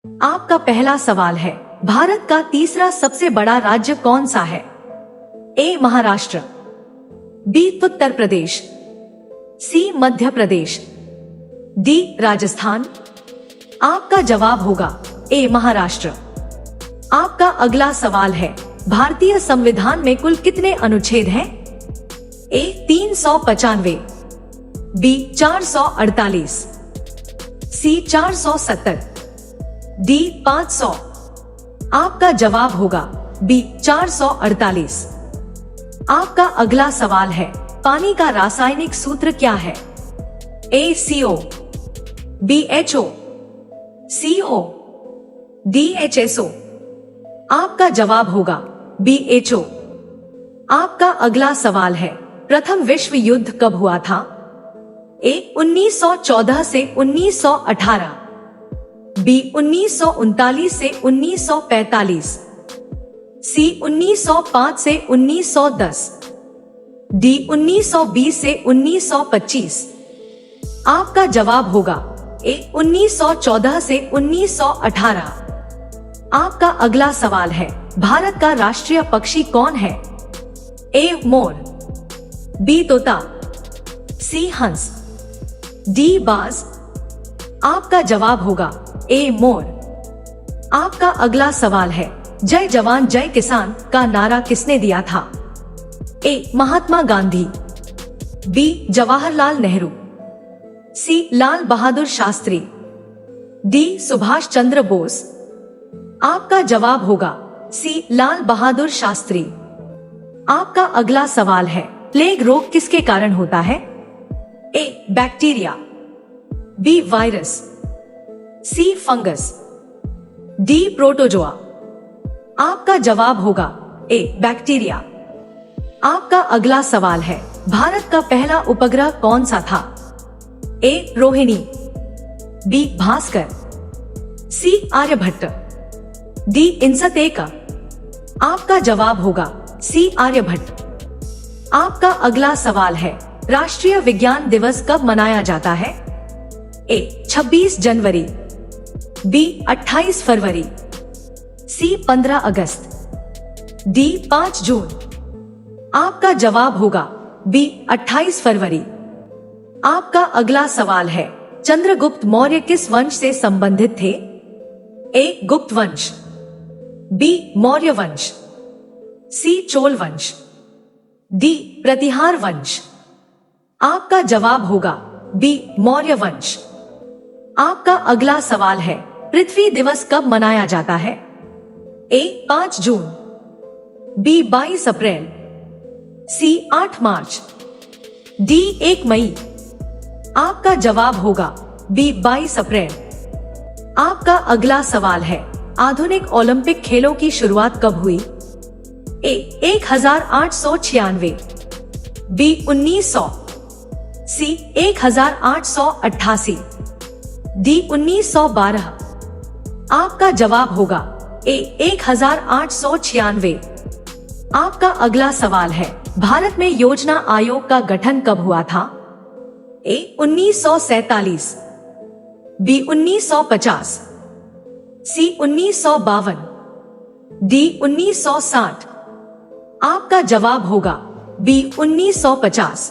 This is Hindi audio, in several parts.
आपका पहला सवाल है, भारत का तीसरा सबसे बड़ा राज्य कौन सा है? ए महाराष्ट्र, बी उत्तर प्रदेश, सी मध्य प्रदेश, डी राजस्थान। आपका जवाब होगा ए महाराष्ट्र। आपका अगला सवाल है, भारतीय संविधान में कुल कितने अनुच्छेद हैं? ए 395, बी 448, सी 470, डी 500। आपका जवाब होगा बी 448। आपका अगला सवाल है, पानी का रासायनिक सूत्र क्या है? A CO, B HO, CO, D HSO। आपका जवाब होगा बी HO। आपका अगला सवाल है, प्रथम विश्व युद्ध कब हुआ था? ए 1914 से 1918, बी 1939 से 1945, सी 1905 से 1910, डी 1920 से 1925। आपका जवाब होगा ए 1914 से 1918। आपका अगला सवाल है, भारत का राष्ट्रीय पक्षी कौन है? ए मोर, बी तोता, सी हंस, डी बाज। आपका जवाब होगा ए मोर। आपका अगला सवाल है, जय जवान जय किसान का नारा किसने दिया था? ए महात्मा गांधी, बी जवाहरलाल नेहरू, सी लाल बहादुर शास्त्री, डी सुभाष चंद्र बोस। आपका जवाब होगा सी लाल बहादुर शास्त्री। आपका अगला सवाल है, प्लेग रोग किसके कारण होता है? A bacteria, B virus, C fungus, D protozoa. आपका जवाब होगा ए बैक्टीरिया। आपका अगला सवाल है, भारत का पहला उपग्रह कौन सा था? ए रोहिणी, बी भास्कर, सी आर्यभट्ट, डी इनसत-1। आपका जवाब होगा सी आर्यभट्ट। आपका अगला सवाल है, राष्ट्रीय विज्ञान दिवस कब मनाया जाता है? ए 26 जनवरी, बी 28 फरवरी, सी 15 अगस्त, डी 5 जून। आपका जवाब होगा बी 28 फरवरी। आपका अगला सवाल है, चंद्रगुप्त मौर्य किस वंश से संबंधित थे? ए गुप्त वंश, बी मौर्य वंश, सी चोल वंश, डी प्रतिहार वंश। आपका जवाब होगा बी मौर्य वंश। आपका अगला सवाल है, पृथ्वी दिवस कब मनाया जाता है? ए 5 जून, बी 22 अप्रैल, सी 8 मार्च, डी 1 मई। आपका जवाब होगा बी 22 अप्रैल। आपका अगला सवाल है, आधुनिक ओलंपिक खेलों की शुरुआत कब हुई? ए 1896, बी 1900, सी 1888, डी 1912। आपका जवाब होगा ए 1896। आपका अगला सवाल है, भारत में योजना आयोग का गठन कब हुआ था? ए 1947, बी 1950, सी 1952, डी 1960। आपका जवाब होगा बी 1950।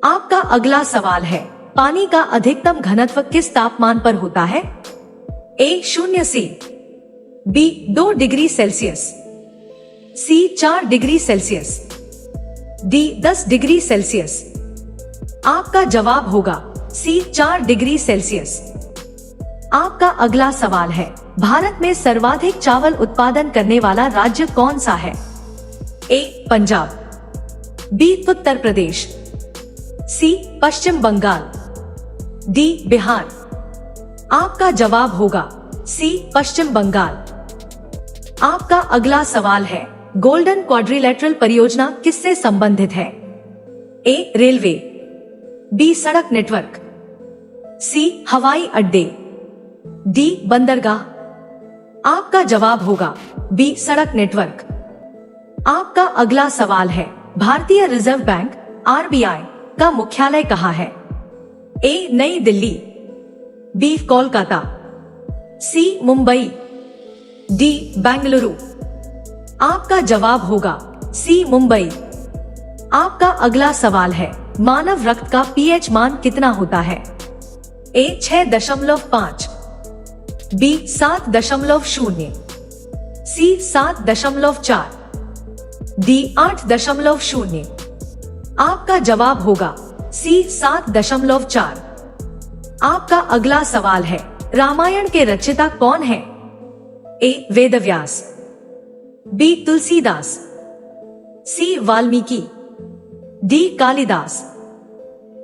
आपका अगला सवाल है, पानी का अधिकतम घनत्व किस तापमान पर होता है? ए 0 से, बी 2 डिग्री सेल्सियस, सी 4 degree Celsius, D 10 degree Celsius. आपका जवाब होगा सी 4 डिग्री सेल्सियस। आपका अगला सवाल है, भारत में सर्वाधिक चावल उत्पादन करने वाला राज्य कौन सा है? ए पंजाब, बी उत्तर प्रदेश, सी पश्चिम बंगाल, डी बिहार। आपका जवाब होगा सी पश्चिम बंगाल। आपका अगला सवाल है, गोल्डन क्वाड्रिलेटरल परियोजना किससे संबंधित है? ए रेलवे, बी सड़क नेटवर्क, सी हवाई अड्डे, डी बंदरगाह। आपका जवाब होगा बी सड़क नेटवर्क। आपका अगला सवाल है, भारतीय रिजर्व बैंक RBI का मुख्यालय कहाँ है? ए नई दिल्ली, बी कोलकाता, सी मुंबई, डी बेंगलुरु। आपका जवाब होगा सी मुंबई। आपका अगला सवाल है, मानव रक्त का पीएच मान कितना होता है? ए 6.5, बी 7.0, सी 7.4, डी 8.0। आपका जवाब होगा सी 7.4। आपका अगला सवाल है, रामायण के रचयिता कौन है? ए वेदव्यास, बी तुलसीदास, सी वाल्मीकि, डी कालिदास।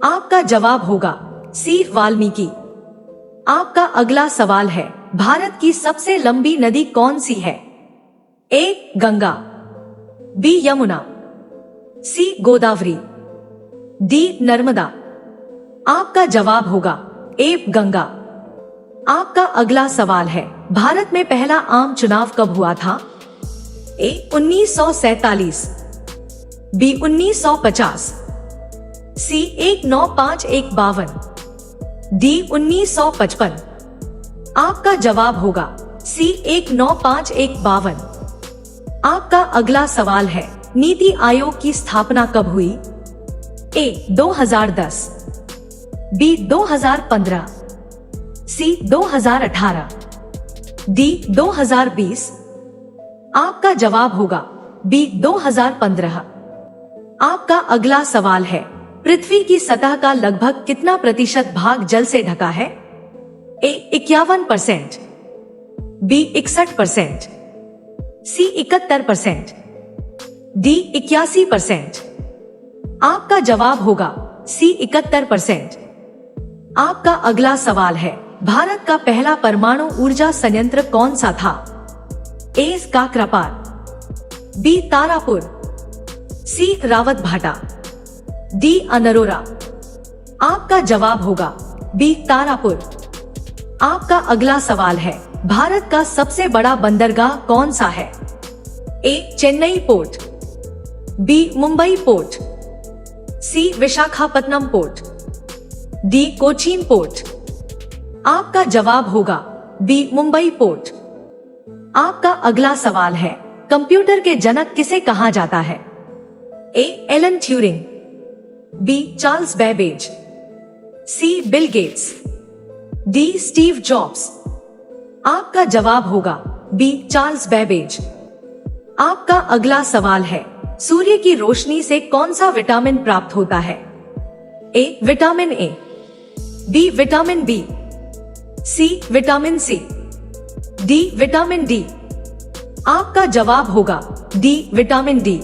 आपका जवाब होगा सी वाल्मीकि। आपका अगला सवाल है, भारत की सबसे लंबी नदी कौन सी है? ए गंगा, बी यमुना, सी गोदावरी, डी नर्मदा। आपका जवाब होगा ए गंगा। आपका अगला सवाल है, भारत में पहला आम चुनाव कब हुआ था? ए 1947, बी 1950, सी 1951, डी 1955। आपका जवाब होगा सी 1951। आपका अगला सवाल है, नीति आयोग की स्थापना कब हुई? ए 2010, बी 2015, सी 2018, डी 2020। आपका जवाब होगा बी 2015। आपका अगला सवाल है, पृथ्वी की सतह का लगभग कितना प्रतिशत भाग जल से ढका है? ए 51%, बी 61%, सी 71%, डी 81%। आपका जवाब होगा सी 71%। आपका अगला सवाल है, भारत का पहला परमाणु ऊर्जा संयंत्र कौन सा था? ए काकरापार, बी तारापुर, सी रावत भाटा, डी अनरोरा। आपका जवाब होगा बी तारापुर। आपका अगला सवाल है, भारत का सबसे बड़ा बंदरगाह कौन सा है? A Chennai port, B Mumbai port, C Visakhapatnam port, D Cochin port. आपका जवाब होगा बी मुंबई पोर्ट। आपका अगला सवाल है, कंप्यूटर के जनक किसे कहा जाता है? A Alan Turing, B Charles Babbage, C Bill Gates, D Steve Jobs. आपका जवाब होगा बी चार्ल्स बेबेज। आपका अगला सवाल है, सूर्य की रोशनी से कौन सा विटामिन प्राप्त होता है? A vitamin A, B vitamin B, C vitamin C, D vitamin D. आपका जवाब होगा डी विटामिन डी।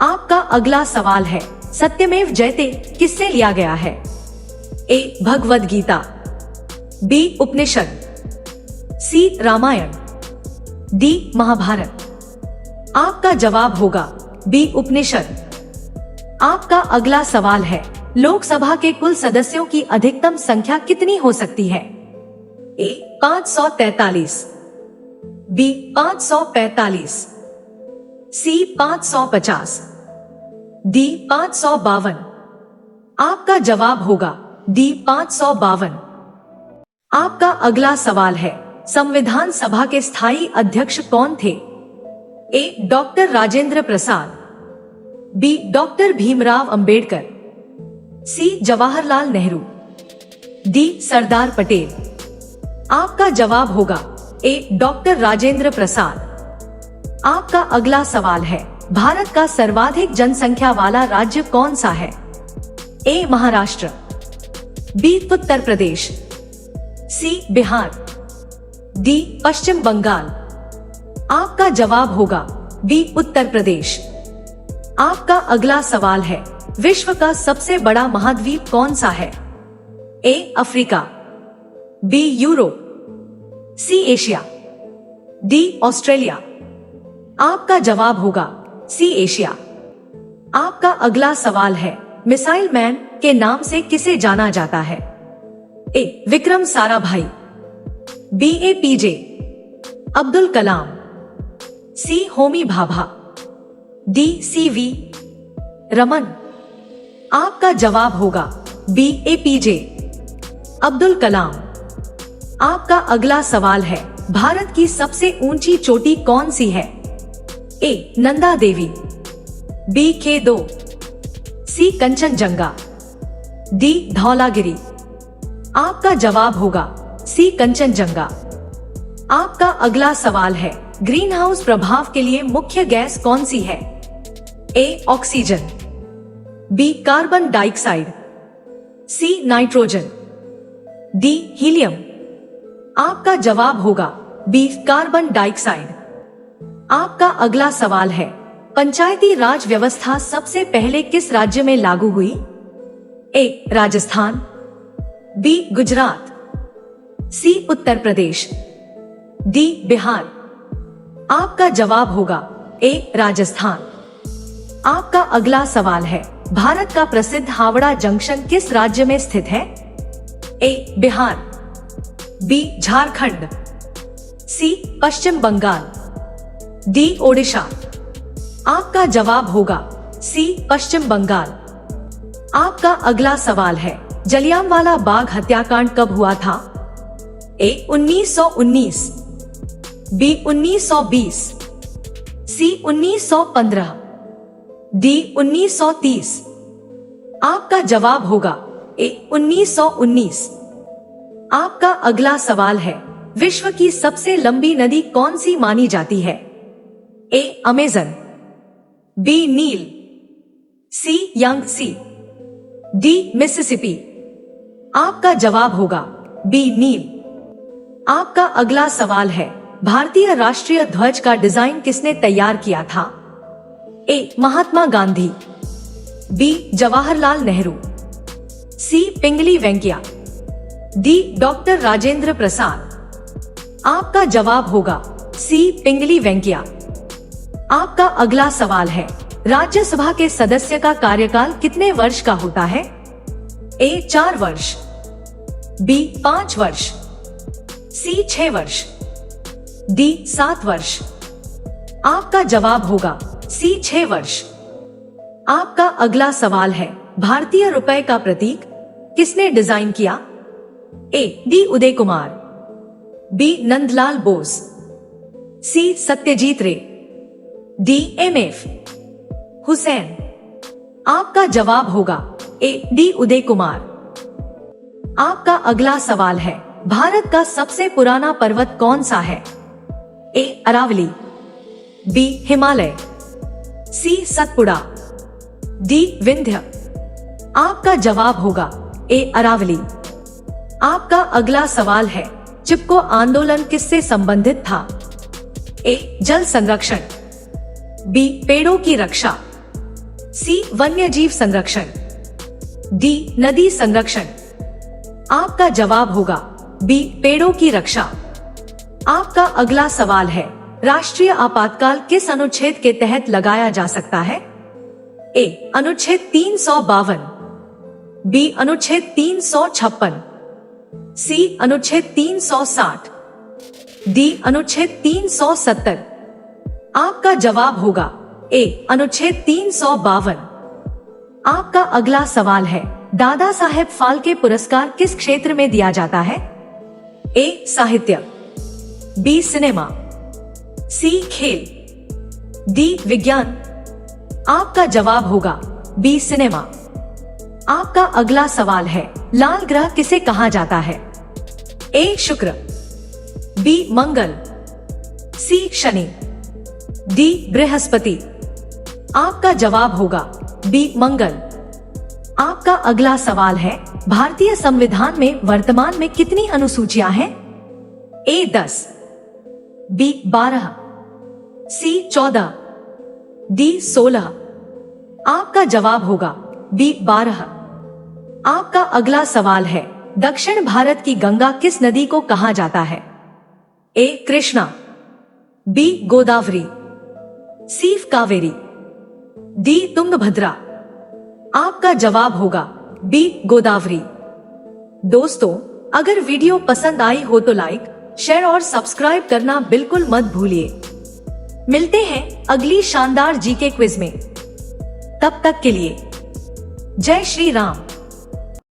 आपका अगला सवाल है, सत्यमेव जयते किससे लिया गया है? ए भगवद गीता, बी उपनिषद, सी रामायण, डी महाभारत। आपका जवाब होगा बी उपनिषद। आपका अगला सवाल है, लोकसभा के कुल सदस्यों की अधिकतम संख्या कितनी हो सकती है? ए 543, बी 545, सी 550, डी 552। आपका जवाब होगा डी 552। आपका अगला सवाल है, संविधान सभा के स्थायी अध्यक्ष कौन थे? ए doctor Rajendra Prasad, B doctor Bhimrao Ambedkar, सी जवाहरलाल नेहरू, डी सरदार पटेल। आपका जवाब होगा ए डॉक्टर राजेंद्र प्रसाद। आपका अगला सवाल है, भारत का सर्वाधिक जनसंख्या वाला राज्य कौन सा है? ए महाराष्ट्र, बी उत्तर प्रदेश, सी बिहार, डी पश्चिम बंगाल। आपका जवाब होगा बी उत्तर प्रदेश। आपका अगला सवाल है, विश्व का सबसे बड़ा महाद्वीप कौन सा है? A Africa, B Europe, C Asia, D Australia. आपका जवाब होगा सी एशिया। आपका अगला सवाल है, मिसाइल मैन के नाम से किसे जाना जाता है? ए विक्रम साराभाई, बी एपीजे अब्दुल कलाम, सी होमी भाभा, डी सीवी रमन। आपका जवाब होगा बी एपीजे अब्दुल कलाम। आपका अगला सवाल है, भारत की सबसे ऊंची चोटी कौन सी है? ए नंदा देवी, बी K2, सी कंचनजंगा, डी धौलागिरी। आपका जवाब होगा सी कंचनजंगा। आपका अगला सवाल है, ग्रीन हाउस प्रभाव के लिए मुख्य गैस कौन सी है? A oxygen, B carbon dioxide, C nitrogen, D helium. आपका जवाब होगा बी कार्बन डाइऑक्साइड। आपका अगला सवाल है, पंचायती राज व्यवस्था सबसे पहले किस राज्य में लागू हुई? ए राजस्थान, बी गुजरात, सी उत्तर प्रदेश, डी बिहार। आपका जवाब होगा ए राजस्थान। आपका अगला सवाल है, भारत का प्रसिद्ध हावड़ा जंक्शन किस राज्य में स्थित है? ए बिहार, बी झारखंड, सी पश्चिम बंगाल, डी ओडिशा। आपका जवाब होगा सी पश्चिम बंगाल। आपका अगला सवाल है, जलियांवाला बाग हत्याकांड कब हुआ था? ए 1919, बी 1920, सी 1915, डी 1930। आपका जवाब होगा ए 1919। आपका अगला सवाल है, विश्व की सबसे लंबी नदी कौन सी मानी जाती है? ए अमेजन, बी नील, सी यांगसी, डी मिसिसिपी। आपका जवाब होगा बी नील। आपका अगला सवाल है, भारतीय राष्ट्रीय ध्वज का डिजाइन किसने तैयार किया था? ए महात्मा गांधी, बी जवाहरलाल नेहरू, सी पिंगली वेंकैया, डी डॉक्टर राजेंद्र प्रसाद। आपका जवाब होगा सी पिंगली वेंकैया। आपका अगला सवाल है, राज्यसभा के सदस्य का कार्यकाल कितने वर्ष का होता है? ए 4 वर्ष, बी 5 वर्ष, सी 6 वर्ष, डी 7 वर्ष। आपका जवाब होगा सी 6 वर्ष। आपका अगला सवाल है, भारतीय रुपए का प्रतीक किसने डिजाइन किया? A D Uday Kumar, B Nandlal Bose, C Satyajit Ray, D MF Hussain. आपका जवाब होगा ए डी उदय कुमार। आपका अगला सवाल है, भारत का सबसे पुराना पर्वत कौन सा है? ए अरावली, बी हिमालय, सी सतपुड़ा, डी विंध्य। आपका जवाब होगा ए अरावली। आपका अगला सवाल है, चिपको आंदोलन किससे संबंधित था? ए जल संरक्षण, बी पेड़ों की रक्षा, सी वन्यजीव संरक्षण, डी नदी संरक्षण। आपका जवाब होगा बी पेड़ों की रक्षा। आपका अगला सवाल है, राष्ट्रीय आपातकाल किस अनुच्छेद के तहत लगाया जा सकता है? ए अनुच्छेद 352, बी अनुच्छेद 356, सी अनुच्छेद 360, डी अनुच्छेद 370। आपका जवाब होगा ए अनुच्छेद 352। आपका अगला सवाल है, दादा साहेब फाल्के पुरस्कार किस क्षेत्र में दिया जाता है? ए साहित्य, बी सिनेमा, सी खेल, डी विज्ञान। आपका जवाब होगा बी सिनेमा। आपका अगला सवाल है, लाल ग्रह किसे कहा जाता है? ए शुक्र, बी मंगल, सी शनि, डी बृहस्पति। आपका जवाब होगा बी मंगल। आपका अगला सवाल है, भारतीय संविधान में वर्तमान में कितनी अनुसूचियां हैं? ए 10, बी 12, सी 14, डी 16। आपका जवाब होगा बी 12। आपका अगला सवाल है, दक्षिण भारत की गंगा किस नदी को कहा जाता है? ए कृष्णा, बी गोदावरी, सी कावेरी, डी तुंगभद्रा। आपका जवाब होगा बी गोदावरी। दोस्तों, अगर वीडियो पसंद आई हो तो लाइक, शेयर और सब्सक्राइब करना बिल्कुल मत भूलिए। मिलते हैं अगली शानदार जीके क्विज में। तब तक के लिए जय श्री राम।